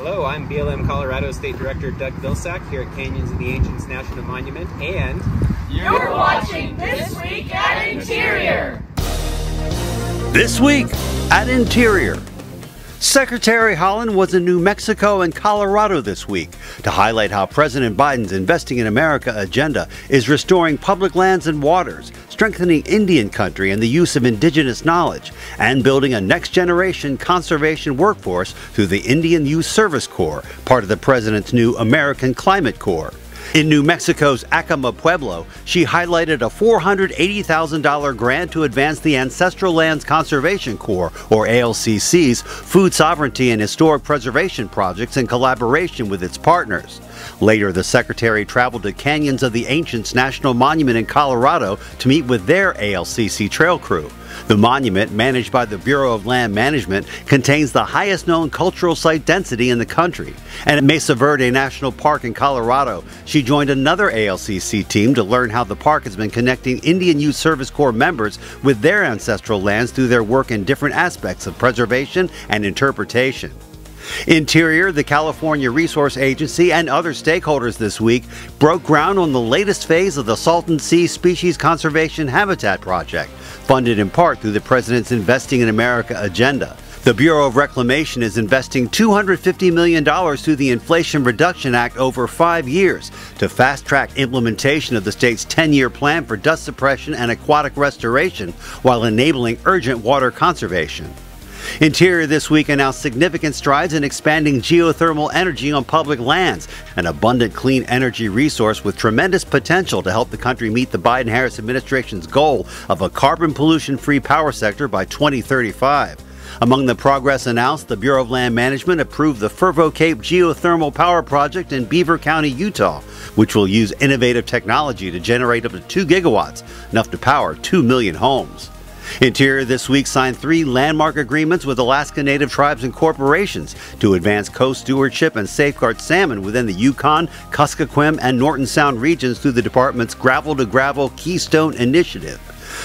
Hello, I'm BLM Colorado State Director Doug Vilsack here at Canyons of the Ancients National Monument, and you're watching This Week at Interior. This Week at Interior. Secretary Haaland was in New Mexico and Colorado this week to highlight how President Biden's Investing in America agenda is restoring public lands and waters, strengthening Indian country and the use of indigenous knowledge, and building a next-generation conservation workforce through the Indian Youth Service Corps, part of the president's new American Climate Corps. In New Mexico's Acoma Pueblo, she highlighted a $480,000 grant to advance the Ancestral Lands Conservation Corps, or ALCC's, food sovereignty and historic preservation projects in collaboration with its partners. Later, the secretary traveled to Canyons of the Ancients National Monument in Colorado to meet with their ALCC trail crew. The monument, managed by the Bureau of Land Management, contains the highest known cultural site density in the country. And at Mesa Verde National Park in Colorado, she joined another ALCC team to learn how the park has been connecting Indian Youth Service Corps members with their ancestral lands through their work in different aspects of preservation and interpretation. Interior, the California Resource Agency, and other stakeholders this week broke ground on the latest phase of the Salton Sea Species Conservation Habitat Project, funded in part through the President's Investing in America agenda. The Bureau of Reclamation is investing $250 million through the Inflation Reduction Act over 5 years to fast-track implementation of the state's 10-year plan for dust suppression and aquatic restoration while enabling urgent water conservation. Interior this week announced significant strides in expanding geothermal energy on public lands, an abundant clean energy resource with tremendous potential to help the country meet the Biden-Harris administration's goal of a carbon pollution-free power sector by 2035. Among the progress announced, the Bureau of Land Management approved the Fervo Cape Geothermal Power Project in Beaver County, Utah, which will use innovative technology to generate up to 2 gigawatts, enough to power 2 million homes. Interior this week signed 3 landmark agreements with Alaska Native tribes and corporations to advance coast stewardship and safeguard salmon within the Yukon, Kuskokwim, and Norton Sound regions through the department's Gravel to Gravel Keystone Initiative.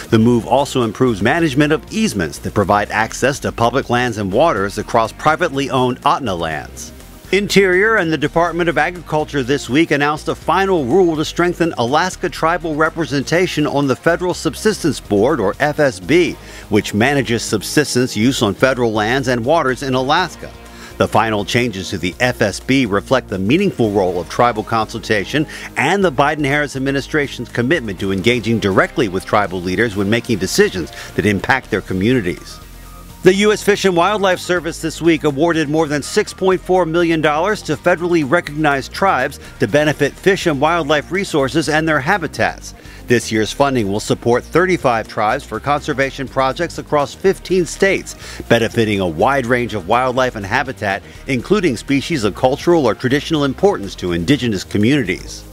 The move also improves management of easements that provide access to public lands and waters across privately owned Ahtna lands. Interior and the Department of Agriculture this week announced a final rule to strengthen Alaska tribal representation on the Federal Subsistence Board, or FSB, which manages subsistence use on federal lands and waters in Alaska. The final changes to the FSB reflect the meaningful role of tribal consultation and the Biden-Harris administration's commitment to engaging directly with tribal leaders when making decisions that impact their communities. The U.S. Fish and Wildlife Service this week awarded more than $6.4 million to federally recognized tribes to benefit fish and wildlife resources and their habitats. This year's funding will support 35 tribes for conservation projects across 15 states, benefiting a wide range of wildlife and habitat, including species of cultural or traditional importance to indigenous communities.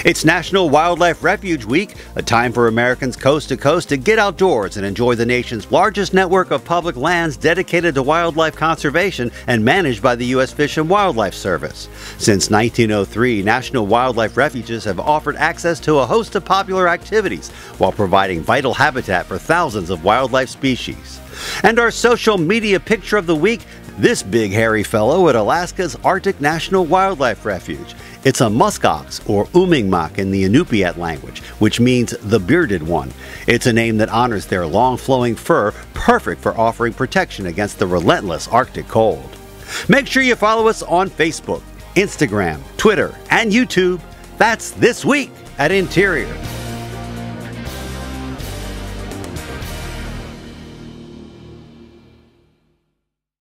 It's National Wildlife Refuge Week, a time for Americans coast to coast to get outdoors and enjoy the nation's largest network of public lands dedicated to wildlife conservation and managed by the U.S. Fish and Wildlife Service. Since 1903, National Wildlife Refuges have offered access to a host of popular activities while providing vital habitat for thousands of wildlife species. And our social media picture of the week, this big hairy fellow at Alaska's Arctic National Wildlife Refuge. It's a muskox, or umingmak in the Inupiat language, which means the bearded one. It's a name that honors their long flowing fur, perfect for offering protection against the relentless Arctic cold. Make sure you follow us on Facebook, Instagram, Twitter, and YouTube. That's This Week at Interior.